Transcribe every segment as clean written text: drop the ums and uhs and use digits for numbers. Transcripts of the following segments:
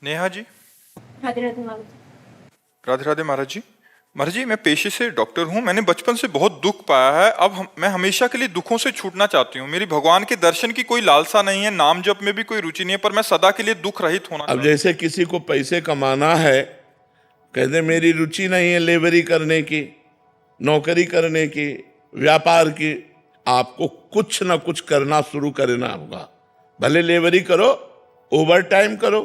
नेहा जी। राधे राधे महाराज। राधे राधे महाराज जी। महाराज जी, मैं पेशे से डॉक्टर हूँ। मैंने बचपन से बहुत दुख पाया है। मैं हमेशा के लिए दुखों से छूटना चाहती हूँ। मेरी भगवान के दर्शन की कोई लालसा नहीं है, नाम जप में भी कोई रुचि नहीं है, पर मैं सदा के लिए दुख रहित होना अब चाहती जैसे किसी को पैसे कमाना है, कहते मेरी रुचि नहीं है लेबरी करने की, नौकरी करने की, व्यापार की। आपको कुछ ना कुछ करना शुरू करना होगा। भले लेबरी करो, ओवर टाइम करो,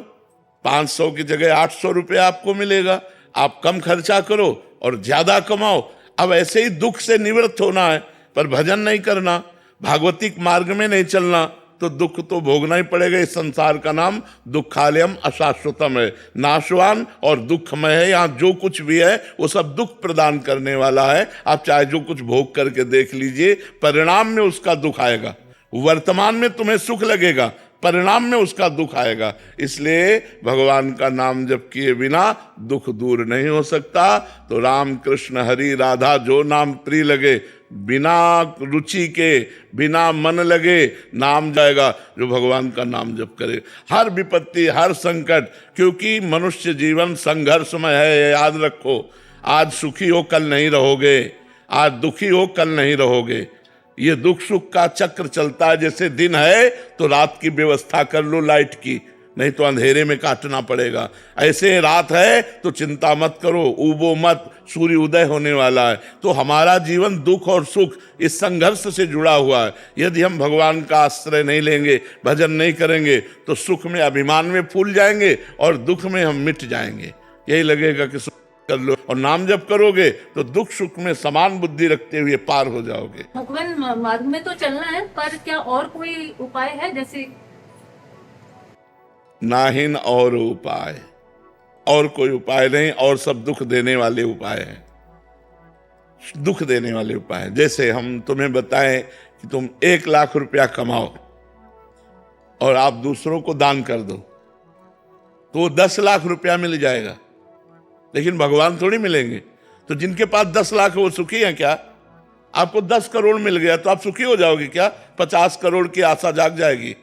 500 की जगह 800 रुपये आपको मिलेगा। आप कम खर्चा करो और ज्यादा कमाओ। अब ऐसे ही दुख से निवृत्त होना है, पर भजन नहीं करना, भागवतिक मार्ग में नहीं चलना, तो दुख तो भोगना ही पड़ेगा। इस संसार का नाम दुखालयम अशाश्वतम है, नाशवान और दुखमय है। यहाँ जो कुछ भी है वो सब दुख प्रदान करने वाला है। आप चाहे जो कुछ भोग करके देख लीजिए, परिणाम में उसका दुख आएगा। वर्तमान में तुम्हें सुख लगेगा, परिणाम में उसका दुख आएगा। इसलिए भगवान का नाम जप किए बिना दुख दूर नहीं हो सकता। तो राम कृष्ण हरि राधा जो नाम प्रिय लगे, बिना रुचि के, बिना मन लगे नाम जाएगा। जो भगवान का नाम जप करे, हर विपत्ति, हर संकट, क्योंकि मनुष्य जीवन संघर्षमय है, ये याद रखो। आज सुखी हो कल नहीं रहोगे, आज दुखी हो कल नहीं रहोगे। ये दुख सुख का चक्र चलता है। जैसे दिन है तो रात की व्यवस्था कर लो लाइट की, नहीं तो अंधेरे में काटना पड़ेगा। ऐसे रात है तो चिंता मत करो, ऊबो मत, सूर्य उदय होने वाला है। तो हमारा जीवन दुख और सुख इस संघर्ष से जुड़ा हुआ है। यदि हम भगवान का आश्रय नहीं लेंगे, भजन नहीं करेंगे, तो सुख में अभिमान में फूल जाएंगे और दुख में हम मिट जाएंगे। यही लगेगा कि सुख कर लो, और नाम जप करोगे तो दुख सुख में समान बुद्धि रखते हुए पार हो जाओगे। भगवान मार्ग में तो चलना है, पर क्या और कोई उपाय है? जैसे नाहिन और उपाय, और कोई उपाय नहीं, और सब दुख देने वाले उपाय हैं। दुख देने वाले उपाय हैं। जैसे हम तुम्हें बताएं कि तुम 1 लाख रुपया कमाओ और आप दूसरों को दान कर दो, तो 10 लाख रुपया मिल जाएगा। लेकिन भगवान थोड़ी मिलेंगे। तो जिनके पास 10 लाख है वो सुखी हैं क्या? आपको 10 करोड़ मिल गया तो आप सुखी हो जाओगे क्या? 50 करोड़ की आशा जाग जाएगी।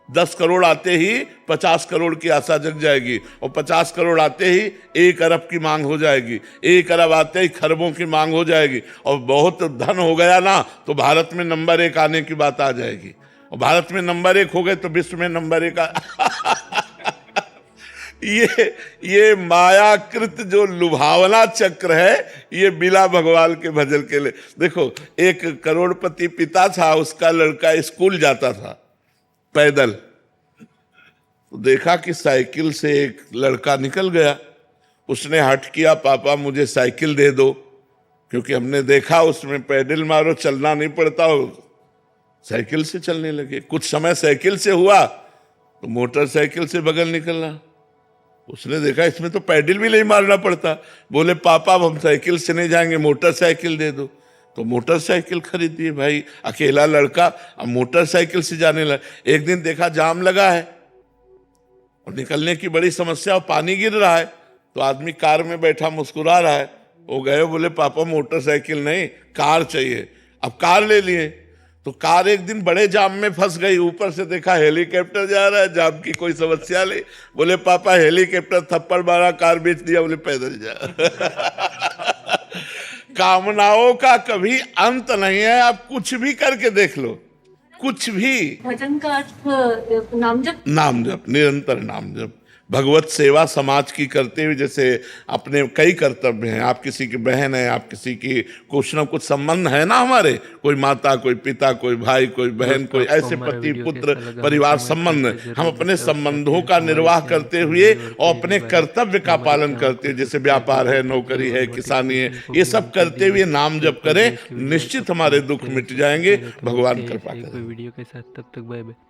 10 करोड़ आते ही 50 करोड़ की आशा जग जाएगी, और 50 करोड़ आते ही 1 अरब की मांग हो जाएगी, 1 अरब आते ही खरबों की मांग हो जाएगी। और बहुत धन हो गया ना तो भारत में नंबर 1 आने की बात आ जाएगी, और भारत में नंबर 1 हो गए तो विश्व में नंबर 1 ये मायाकृत जो लुभावना चक्र है, ये बिना भगवान के भजन के लिए। देखो, एक करोड़पति पिता था, उसका लड़का स्कूल जाता था पैदल, तो देखा कि साइकिल से एक लड़का निकल गया। उसने हट किया, पापा मुझे साइकिल दे दो, क्योंकि हमने देखा उसमें पैडल मारो चलना नहीं पड़ता, साइकिल से चलने लगे। कुछ समय साइकिल से हुआ तो मोटरसाइकिल से बगल निकलना। उसने देखा इसमें तो पैडल भी नहीं मारना पड़ता। बोले पापा अब हम साइकिल से नहीं जाएंगे, मोटरसाइकिल दे दो। तो मोटरसाइकिल खरीद दिए। भाई अकेला लड़का अब मोटरसाइकिल से जाने लगा। एक दिन देखा जाम लगा है और निकलने की बड़ी समस्या, और पानी गिर रहा है, तो आदमी कार में बैठा मुस्कुरा रहा है। वो गए, बोले पापा मोटरसाइकिल नहीं, कार चाहिए। अब कार ले लिए। तो कार एक दिन बड़े जाम में फंस गई। ऊपर से देखा हेलीकॉप्टर जा रहा है, जाम की कोई समस्या नहीं। बोले पापा हेलीकॉप्टर, थप्पड़ मारा, कार बेच दिया। बोले पैदल जा। कामनाओं का कभी अंत नहीं है। आप कुछ भी करके देख लो, कुछ भी। भजन का अर्थ नाम जप। नाम जप, निरंतर नाम जप। भगवत सेवा समाज की करते हुए, जैसे अपने कई कर्तव्य हैं। आप किसी की बहन है, आप किसी की कुछ ना कुछ संबंध है ना हमारे, कोई माता, कोई पिता, कोई भाई, कोई बहन, कोई ऐसे पति पुत्र परिवार संबंध। हम अपने संबंधों का निर्वाह करते हुए और अपने कर्तव्य का पालन करते हुए, जैसे व्यापार है, नौकरी है, किसानी है, ये सब करते हुए नाम जप करें, निश्चित हमारे दुख मिट जाएंगे। भगवान कृपा करें। वीडियो के साथ, तब तक बाय बाय।